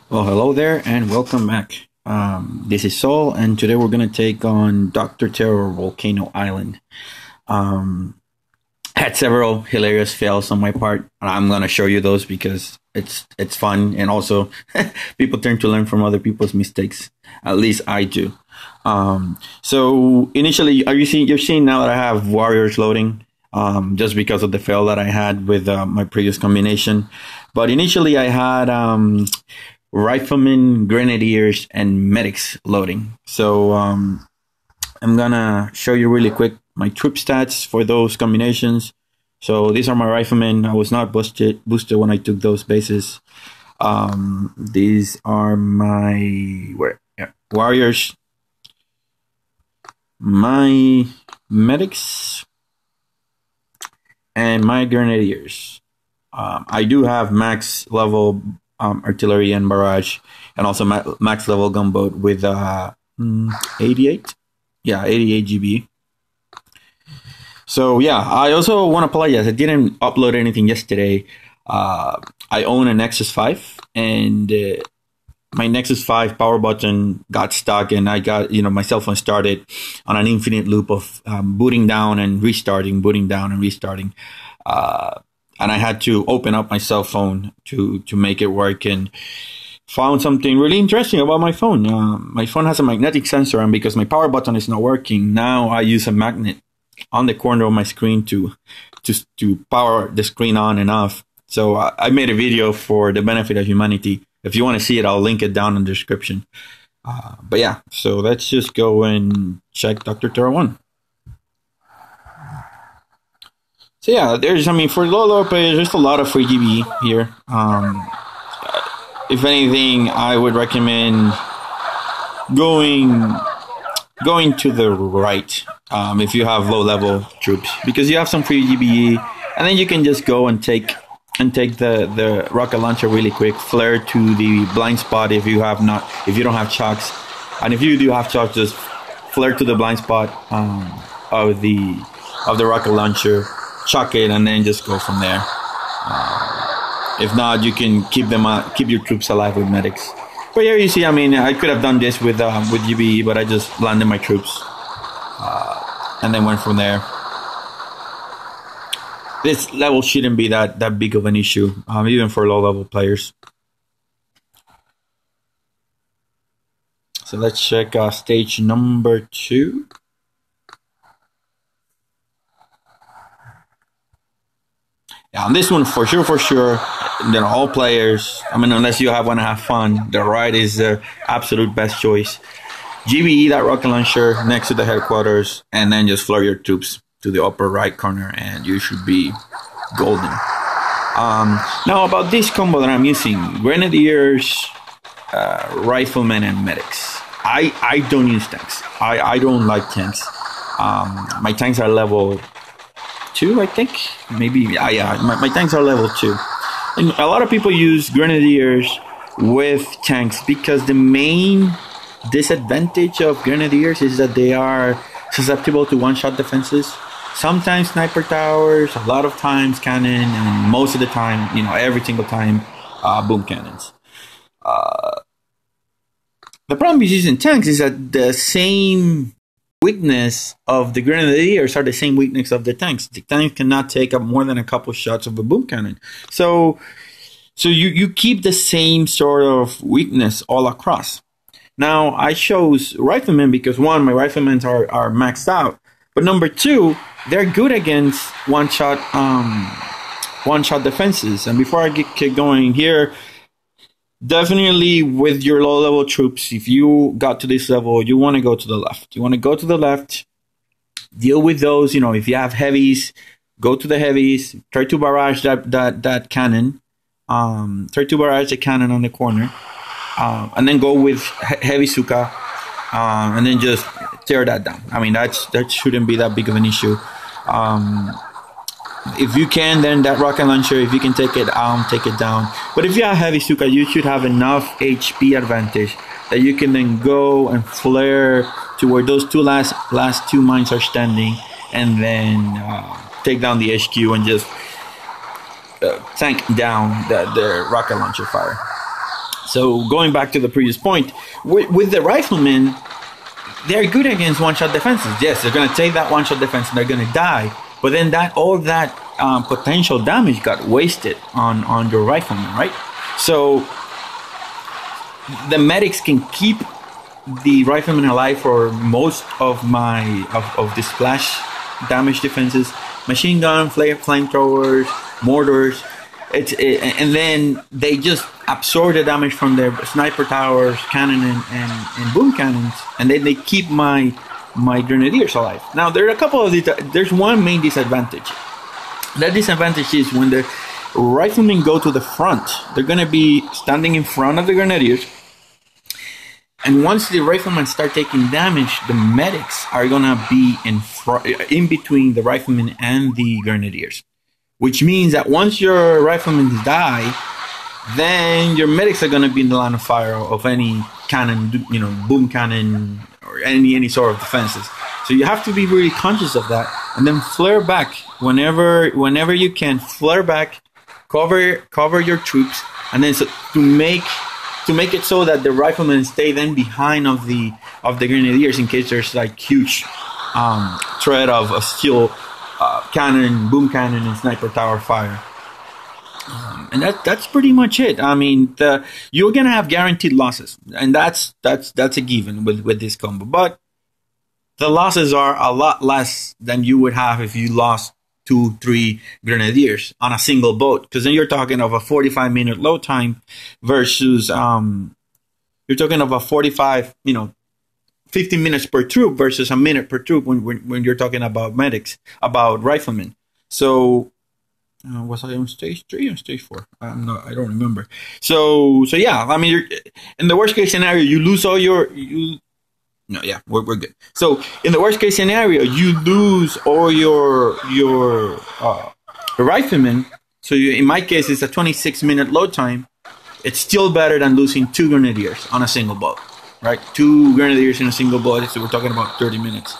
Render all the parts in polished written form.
Well, hello there and welcome back. This is Saul, and today we're going to take on Dr. Terror Volcano Island. Um, had several hilarious fails on my part, and I'm going to show you those because it's fun, and also people tend to learn from other people's mistakes. At least I do. So initially, you're seeing now that I have warriors loading, just because of the fail that I had with my previous combination. But initially, I had Riflemen, Grenadiers, and Medics loading. So I'm gonna show you really quick my troop stats for those combinations. So these are my Riflemen. I was not boosted when I took those bases. These are my warriors, my medics, and my grenadiers. I do have max level artillery and barrage, and also max level gunboat with 88. Yeah, 88 GB. So yeah, I also want to apologize. I didn't upload anything yesterday. I own a Nexus 5, and my Nexus 5 power button got stuck, and I got, my cell phone started on an infinite loop of booting down and restarting, booting down and restarting. And I had to open up my cell phone to make it work, and found something really interesting about my phone. My phone has a magnetic sensor, and because my power button is not working, now I use a magnet on the corner of my screen to power the screen on and off. So I made a video for the benefit of humanity. If you want to see it, I'll link it down in the description. But yeah, so let's just go and check Dr. Terra 1. So yeah, for low players, there's a lot of free GB here. If anything, I would recommend going to the right if you have low level troops, because you have some free GB, and then you can just go and take the rocket launcher really quick, flare to the blind spot if you don't have chocks, and if you do have chocks, just flare to the blind spot of the rocket launcher, chuck it, and then just go from there. If not, you can keep your troops alive with medics. But here you see, I could have done this with UBE, but I just landed my troops and then went from there. This level shouldn't be that big of an issue, even for low level players. So let's check stage number 2. Yeah, on this one, for sure, all players, unless you want to have fun, the right is the absolute best choice. GBE that rocket launcher next to the headquarters, and then just flare your troops to the upper right corner, and you should be golden. Now about this combo that I'm using, Grenadiers, Riflemen, and Medics. I don't use tanks. I don't like tanks. My tanks are level 2, I think. Maybe, yeah. My tanks are level 2. And a lot of people use Grenadiers with tanks because the main disadvantage of Grenadiers is that they are susceptible to one-shot defenses. Sometimes sniper towers, a lot of times cannon, and most of the time, every single time, boom cannons. The problem with using tanks is that the same weakness of the Grenadiers are the same weakness of the tanks. The tanks cannot take up more than a couple shots of a boom cannon. So you keep the same sort of weakness all across. Now, I chose Riflemen because, one, my Riflemen are maxed out. But number 2, they're good against one-shot defenses. And before I get going here, definitely with your low-level troops, if you got to this level, you want to go to the left. You want to go to the left, deal with those. If you have heavies, go to the heavies. Try to barrage that cannon. Try to barrage the cannon on the corner. And then go with heavy Suka, and then just tear that down. That shouldn't be that big of an issue. If you can, then that rocket launcher, if you can take it down. But if you have heavy Suka, you should have enough HP advantage that you can then go and flare to where those last two mines are standing, and then take down the HQ and just tank down the rocket launcher fire. So going back to the previous point, with the riflemen, they're good against one-shot defenses. Yes, they're going to take that one-shot defense and they're going to die. But then all that potential damage got wasted on your rifleman, right? So the medics can keep the rifleman alive for most of the splash damage defenses. Machine gun, flamethrowers, mortars. And then they just absorb the damage from their sniper towers, cannon, and boom cannons, and then they keep my grenadiers alive. Now there are a couple of there's one main disadvantage. That disadvantage is when the riflemen go to the front, they're going to be standing in front of the grenadiers, and once the riflemen start taking damage, the medics are going to be in between the riflemen and the grenadiers. Which means that once your riflemen die, then your medics are going to be in the line of fire of any cannon, boom cannon, or any sort of defenses. So you have to be really conscious of that, and then flare back whenever you can. Flare back, cover your troops, and then to make it so that the riflemen stay then behind of the grenadiers in case there's like huge threat of a steel. Cannon, boom cannon, and sniper tower fire, and that's pretty much it. I mean, you're gonna have guaranteed losses, and that's a given with this combo. But the losses are a lot less than you would have if you lost 2-3 grenadiers on a single boat, because then you're talking of a 45-minute load time versus you're talking of a 15 minutes per troop versus a minute per troop when you're talking about medics, about riflemen. So was I on stage 3 or stage 4? I don't remember. So yeah, I mean, in the worst case scenario, you lose all we're good. So in the worst case scenario, you lose all your riflemen. So in my case, it's a 26-minute load time. It's still better than losing 2 grenadiers on a single boat. Right, 2 grenadiers in a single boat, so we're talking about 30 minutes.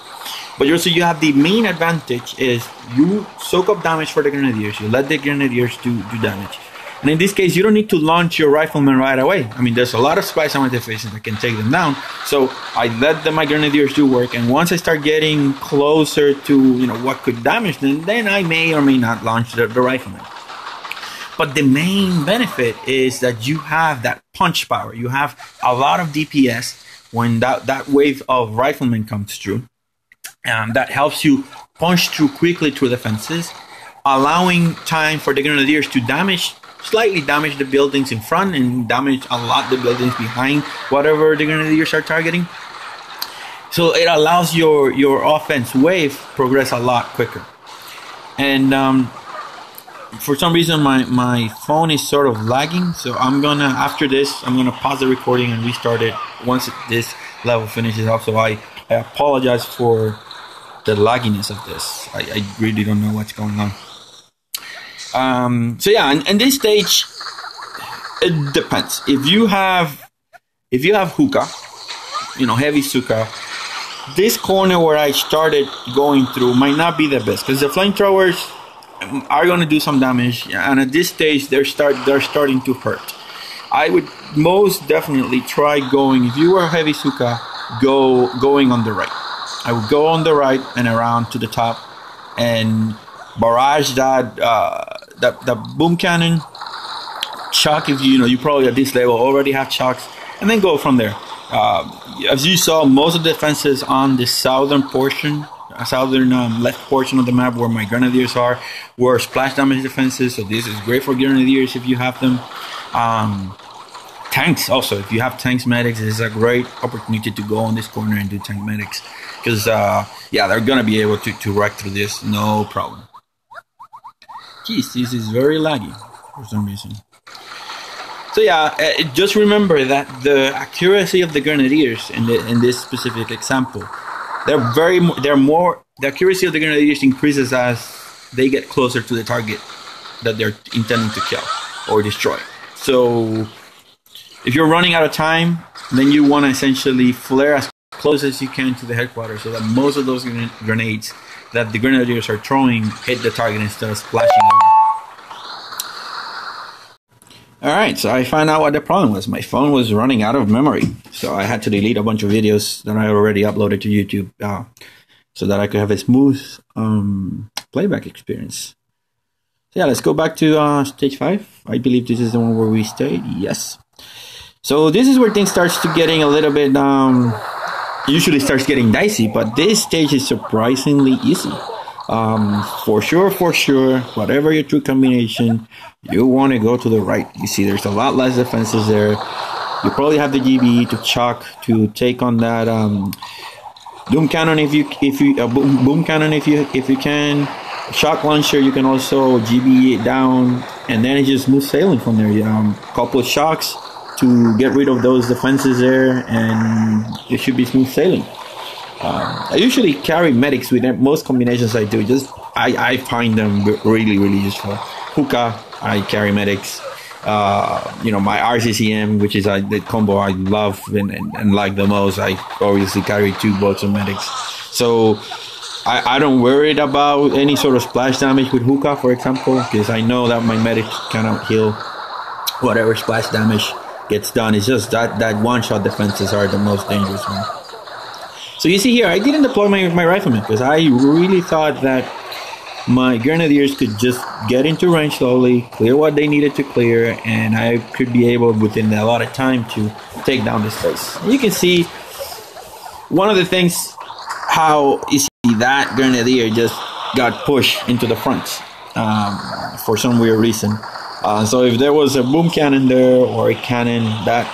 But also you have the main advantage is you soak up damage for the grenadiers. You let the grenadiers do damage. And in this case, you don't need to launch your riflemen right away. I mean, there's a lot of spies on my defenses that can take them down. So I let my grenadiers do work. And once I start getting closer to what could damage them, then I may or may not launch the riflemen. But the main benefit is that you have that punch power. You have a lot of DPS when that wave of riflemen comes through. And that helps you punch through quickly through defenses, allowing time for the grenadiers to slightly damage the buildings in front and damage a lot the buildings behind whatever the grenadiers are targeting. So it allows your offense wave progress a lot quicker. And for some reason, my phone is sort of lagging, so after this, I'm gonna pause the recording and restart it once this level finishes up. So I apologize for the lagginess of this. I really don't know what's going on. So yeah, in this stage, it depends. If you have hookah, heavy hookah, this corner where I started going through might not be the best, because the flamethrowers are going to do some damage, and at this stage they're starting to hurt. I would most definitely try going, if you were heavy suka, going on the right. I would go on the right and around to the top and barrage that boom cannon, chuck, if you probably at this level already have chucks, and then go from there. As you saw, most of the defenses on the southern left portion of the map where my grenadiers are were splash damage defenses, so this is great for grenadiers if you have them. Tanks also, if you have tanks medics, this is a great opportunity to go on this corner and do tank medics, because they're gonna be able to wreck through this no problem. Jeez, this is very laggy for some reason. So just remember that the accuracy of the grenadiers in this specific example, the accuracy of the grenadiers increases as they get closer to the target that they're intending to kill or destroy. So if you're running out of time, then you want to essentially flare as close as you can to the headquarters, so that most of those grenades that the grenadiers are throwing hit the target instead of splashing over. All right, so I found out what the problem was. My phone was running out of memory, so I had to delete a bunch of videos that I already uploaded to YouTube so that I could have a smooth playback experience. So yeah, let's go back to stage 5. I believe this is the one where we stayed. Yes. So this is where things starts to getting a little bit, usually starts getting dicey, but this stage is surprisingly easy. For sure, whatever your true combination, you want to go to the right. You see, there's a lot less defenses there. You probably have the GBE to chuck to take on that doom cannon if you boom cannon if you can. Shock launcher, you can also GBE it down, and then it's just smooth sailing from there. Couple of shocks to get rid of those defenses there, and it should be smooth sailing. I usually carry medics with most combinations I do. I find them really, really useful. Hookah, I carry medics. My RCCM, which is the combo I love and like the most, I obviously carry 2 boats of medics. So I don't worry about any sort of splash damage with Hookah, for example, because I know that my medic cannot heal whatever splash damage gets done. It's just that one-shot defenses are the most dangerous one. So you see here, I didn't deploy my Rifleman because I really thought that my Grenadiers could just get into range slowly, clear what they needed to clear, and I could be able, within a lot of time, to take down this place. You can see one of the things, how you see that Grenadier just got pushed into the front for some weird reason. So if there was a boom cannon there or a cannon, that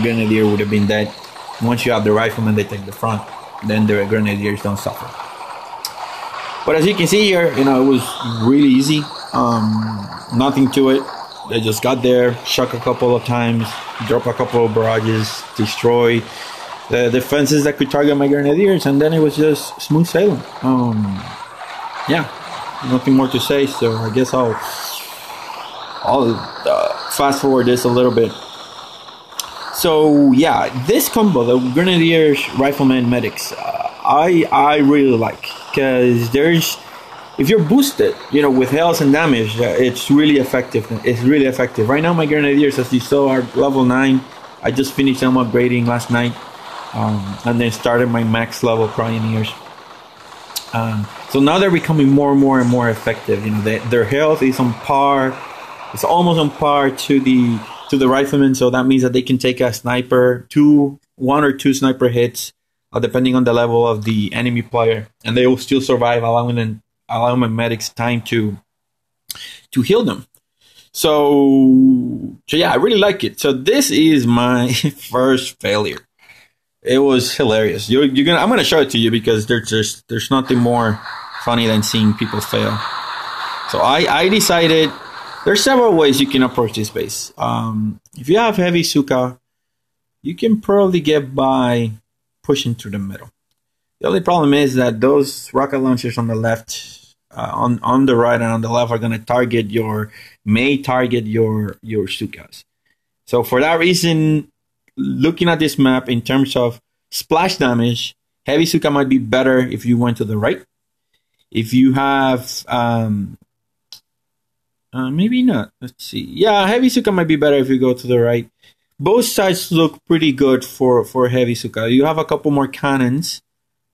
Grenadier would have been dead. Once you have the Rifleman, they take the front. Then the Grenadiers don't suffer. But as you can see here, it was really easy. Nothing to it. They just got there, shock a couple of times, drop a couple of barrages, destroy the defenses that could target my Grenadiers, and then it was just smooth sailing. Yeah, nothing more to say. So I guess I'll fast forward this a little bit. So yeah, this combo, the Grenadiers, Rifleman, Medics, I really like, because if you're boosted, with health and damage, it's really effective. It's really effective. Right now, my Grenadiers, as you saw, are level 9. I just finished them upgrading last night, and then started my max level Pioneers. So now they're becoming more and more effective. Their health is on par. It's almost on par to the Rifleman, so that means that they can take a sniper, 1 or 2 sniper hits, depending on the level of the enemy player, and they will still survive, allowing my medics time to heal them. So yeah, I really like it. So this is my first failure. It was hilarious. I'm gonna show it to you because there's nothing more funny than seeing people fail. So I decided. There's several ways you can approach this base. If you have heavy Suka, you can probably get by pushing through the middle. The only problem is that those rocket launchers on the left, on the right and on the left, are going to may target your Sukas. So for that reason, looking at this map in terms of splash damage, heavy Suka might be better if you went to the right. If you have maybe not. Let's see. Yeah, heavy Suka might be better if you go to the right. Both sides look pretty good for heavy Suka. You have a couple more cannons.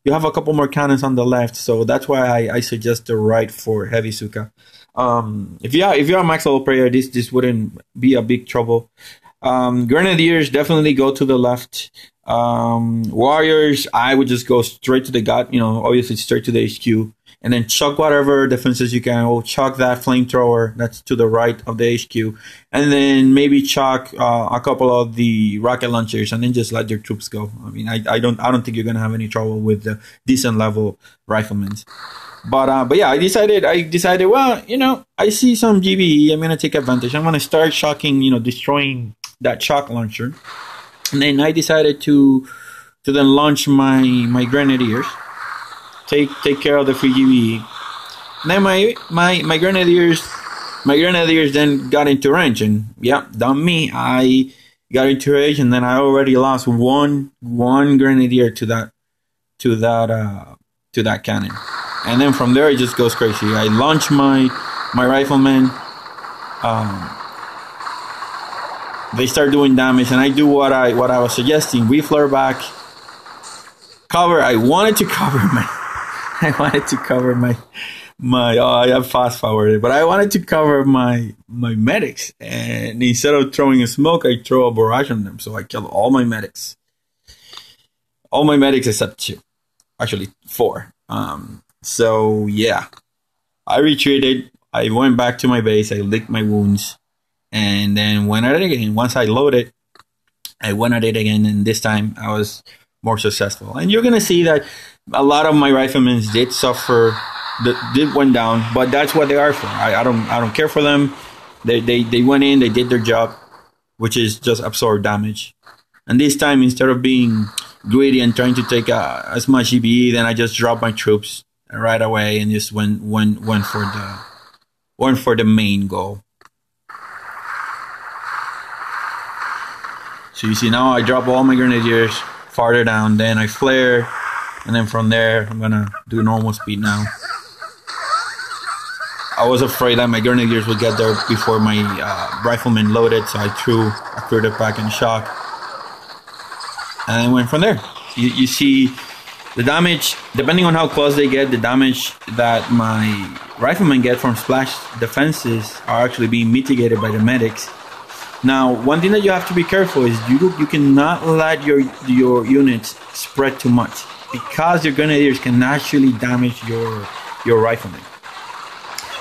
You have a couple more cannons on the left, so that's why I suggest the right for heavy Suka. If you're a max level player, this wouldn't be a big trouble. Grenadiers, definitely go to the left. Warriors, I would just go straight to the gut. Obviously straight to the HQ. And then chuck whatever defenses you can. Or chuck that flamethrower that's to the right of the HQ. And then maybe chuck a couple of the rocket launchers, and then just let your troops go. I mean, I don't think you're gonna have any trouble with the decent level riflemen. But yeah, I decided. Well, I see some GBE. I'm gonna take advantage. I'm gonna start shocking. Destroying that shock launcher. And then I decided to then launch my Grenadiers. Take care of the free GBE. And then my Grenadiers then got into range, and yeah, done me. I got into range, and then I already lost one Grenadier to that cannon. And then from there it just goes crazy. I launch my Rifleman. they start doing damage, and I do what I was suggesting. We flare back, cover. I wanted to cover my I have fast forwarded, but I wanted to cover my medics, and instead of throwing a smoke, I throw a barrage on them. So I killed all my medics except 2, actually 4. So yeah, I retreated. I went back to my base. I licked my wounds, and then went at it again. Once I loaded, I went at it again, and this time I was more successful. And you're gonna see that a lot of my riflemen did suffer, did went down, but that's what they are for. I don't care for them. They went in, they did their job, which is just absorb damage. And this time, instead of being greedy and trying to take as much GBE, then I just dropped my troops right away and just went for the main goal. So you see now I drop all my Grenadiers farther down, then I flare, and then from there I'm gonna do normal speed now. I was afraid that my Grenadiers would get there before my Riflemen loaded, so I threw it back in shock, and then went from there. You see the damage, depending on how close they get, the damage that my Riflemen get from splash defenses are actually being mitigated by the medics. Now, one thing that you have to be careful is you cannot let your units spread too much, because your Grenadiers can actually damage your Riflemen.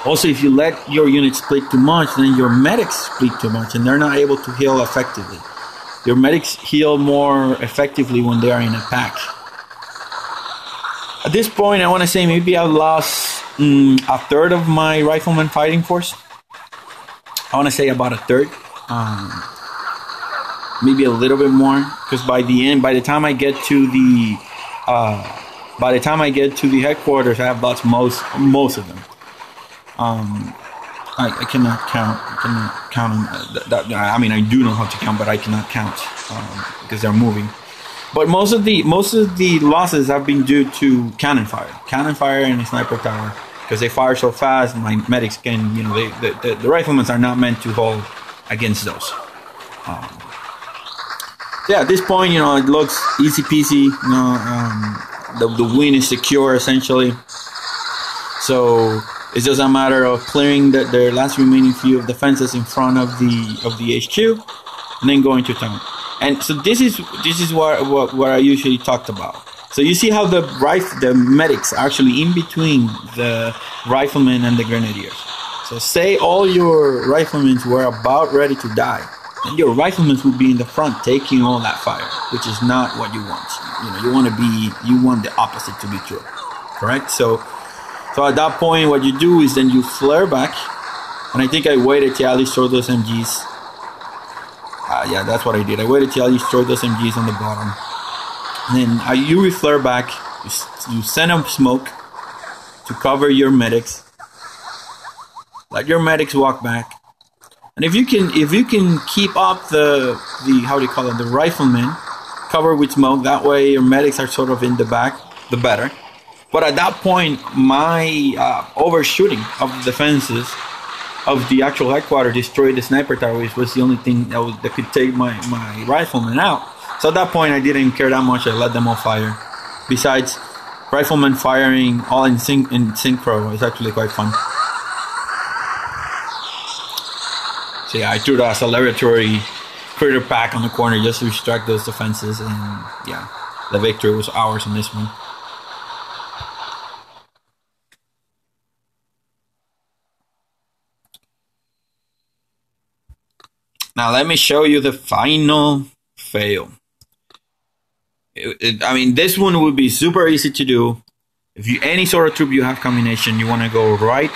Also, if you let your units split too much, then your medics split too much, and they're not able to heal effectively. Your medics heal more effectively when they are in a pack. At this point, I want to say maybe I've lost a third of my Rifleman fighting force. I want to say about a third. Maybe a little bit more, because by the time I get to the headquarters, I have lost most of them. I cannot count. That. I mean, I do know how to count, but I cannot count because they're moving. But most of the losses have been due to cannon fire and a sniper tower, because they fire so fast. My medics can, the riflemen are not meant to hold against those. Yeah, at this point, it looks easy peasy. The win is secure essentially. So it's just a matter of clearing their last remaining few of defenses in front of the HQ, and then going to town. And so this is what I usually talked about. So you see how the medics are actually in between the riflemen and the grenadiers. So say all your riflemen were about ready to die, and your riflemen will be in the front taking all that fire, which is not what you want. You want the opposite to be true, correct? So at that point, what you do is then you flare back, and I think I waited till I destroyed those MGs. Yeah, that's what I did. I waited till I destroyed those MGs on the bottom. And then you flare back, you send up smoke to cover your medics. Let your medics walk back. And if you can keep up the how do you call it, the riflemen covered with smoke, that way your medics are sort of in the back, the better. But at that point, my overshooting of the defenses of the actual headquarters destroyed the sniper tower, which was the only thing that could take my riflemen out. So at that point, I didn't care that much. I let them all fire. Besides, riflemen firing all in synchro is actually quite fun. So yeah, I threw the acceleratory critter pack on the corner just to distract those defenses, and yeah, the victory was ours on this one. Now let me show you the final fail. I mean, this one would be super easy to do. If any sort of troop you have combination, you want to go right,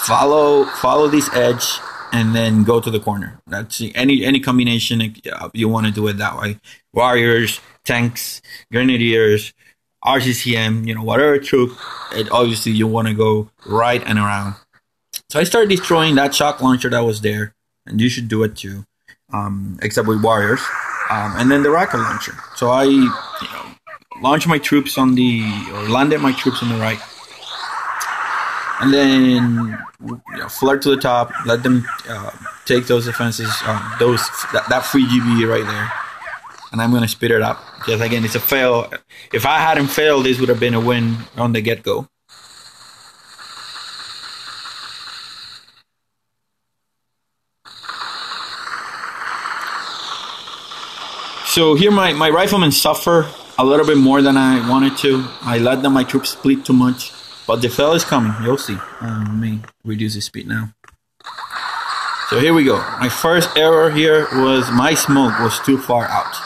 follow this edge, and then go to the corner. That's any combination you want to do it that way. Warriors, tanks, grenadiers, RCCM, whatever troop. Obviously you want to go right and around. So I started destroying that shock launcher that was there. And you should do it too, except with warriors, and then the rocket launcher. So I, launched my troops landed my troops on the right, and then flare to the top, let them take those defenses, that free GBE right there, and I'm gonna speed it up because again, it's a fail. If I hadn't failed, this would have been a win on the get-go. So here my riflemen suffer a little bit more than I wanted to. I let my troops split too much, but the fail is coming. You'll see. Let me reduce the speed now. So here we go. My first error here was my smoke was too far out.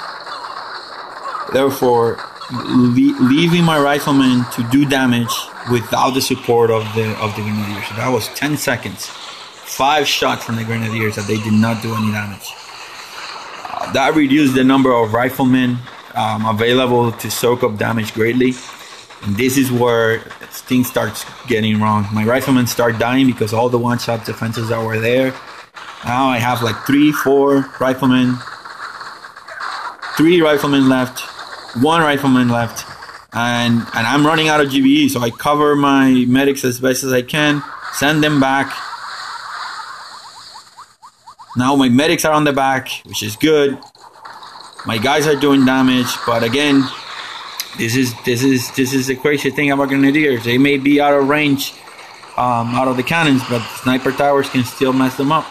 Therefore, leaving my riflemen to do damage without the support of the Grenadiers. So that was 10 seconds. 5 shots from the Grenadiers that they did not do any damage. That reduced the number of riflemen available to soak up damage greatly. And this is where things start getting wrong. My riflemen start dying because all the one-shot defenses that were there. Now I have like 3-4 riflemen. 3 riflemen left. 1 rifleman left. And I'm running out of GBE. So I cover my medics as best as I can. Send them back. Now my medics are on the back, which is good. My guys are doing damage, but again, this is the crazy thing about Grenadiers. They may be out of range, out of the cannons, but sniper towers can still mess them up.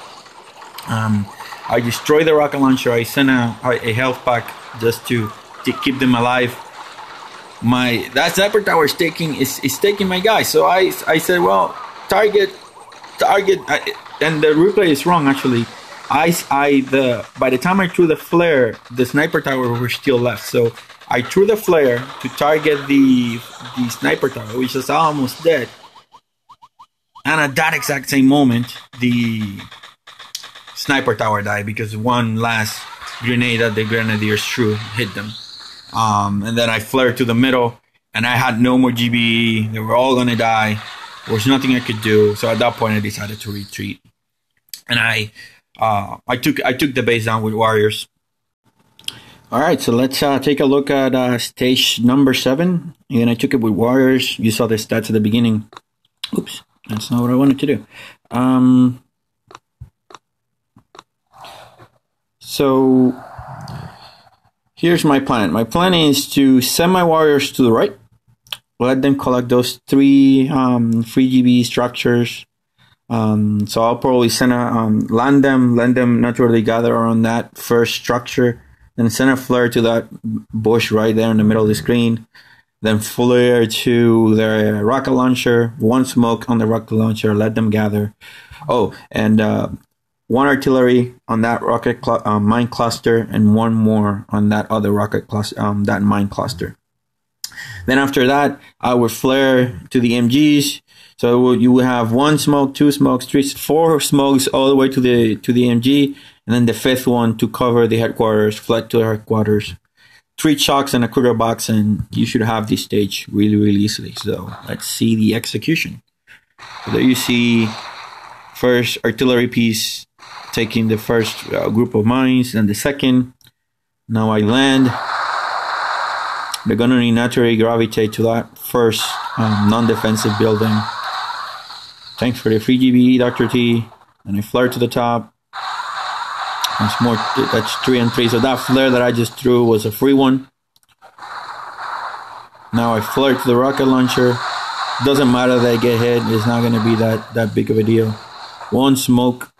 I destroy the rocket launcher. I send a health pack just to keep them alive. That sniper tower is taking my guys. So I said, well, target, and the replay is wrong actually. By the time I threw the flare, the sniper tower were still left. So I threw the flare to target the sniper tower, which is almost dead. And at that exact same moment, the sniper tower died because one last grenade that the Grenadiers threw hit them. And then I flared to the middle, and I had no more GBE. They were all gonna die. There was nothing I could do. So at that point, I decided to retreat. And I took the base down with warriors. All right, so let's take a look at stage number 7. Again, I took it with warriors. You saw the stats at the beginning. Oops, that's not what I wanted to do. So here's my plan. My plan is to send my warriors to the right. Let them collect those 3 free GB structures. So I'll probably send land them naturally gather around that first structure, then send a flare to that bush right there in the middle of the screen, then flare to the rocket launcher, 1 smoke on the rocket launcher, let them gather. Oh, and 1 artillery on that rocket mine cluster, and 1 more on that other rocket cluster, that mine cluster. Then after that, I would flare to the MGs. So you will have 1 smoke, 2 smokes, 3, 4 smokes all the way to the MG, and then the 5th one to cover the headquarters, flat to the headquarters. 3 chocks and a critter box, and you should have this stage really, really easily. So let's see the execution. So there you see first artillery piece taking the first group of mines, and the second. Now I land. They're gonna naturally gravitate to that first non-defensive building. Thanks for the free GBE, Dr. T. And I flare to the top. Once more, that's 3 and 3. So that flare that I just threw was a free one. Now I flare to the rocket launcher. Doesn't matter that I get hit. It's not going to be that big of a deal. 1 smoke.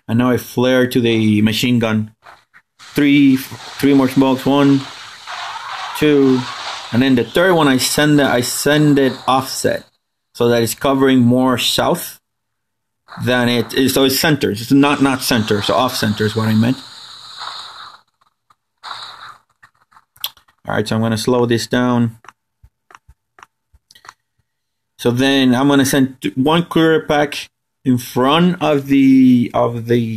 And now I flare to the machine gun. 3 more smokes. 1, 2, and then the 3rd one I send it offset, so that it's covering more south than it is. So it's center. It's not center. So off center is what I meant. All right, so I'm gonna slow this down. So then I'm gonna send 1 clear pack in front of the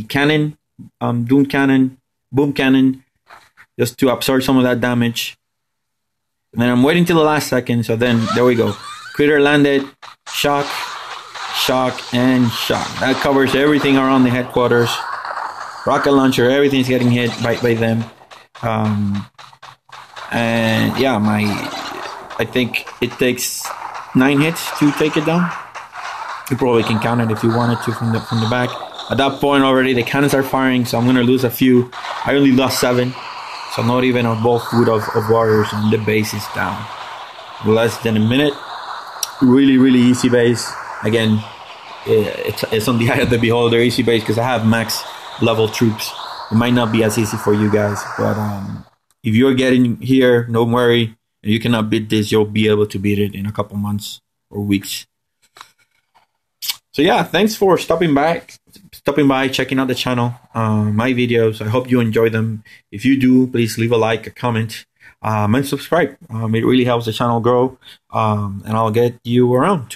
cannon, boom cannon, just to absorb some of that damage. And then I'm waiting till the last second. So then there we go. Critter landed, shock, and shock. That covers everything around the headquarters. Rocket launcher, everything's getting hit by them. And yeah, I think it takes 9 hits to take it down. You probably can count it if you wanted to from the back. At that point already, the cannons are firing, so I'm going to lose a few. I only lost 7, so not even a ball food of warriors, and the base is down. Less than a minute. Really, really easy base. Again, it's on the eye of the beholder, easy base, because I have max level troops. It might not be as easy for you guys, but if you're getting here, don't worry. If you cannot beat this, you'll be able to beat it in a couple months or weeks. So yeah, thanks for stopping by, checking out the channel, my videos. I hope you enjoy them. If you do, please leave a like, a comment, and subscribe. It really helps the channel grow, and I'll get you around.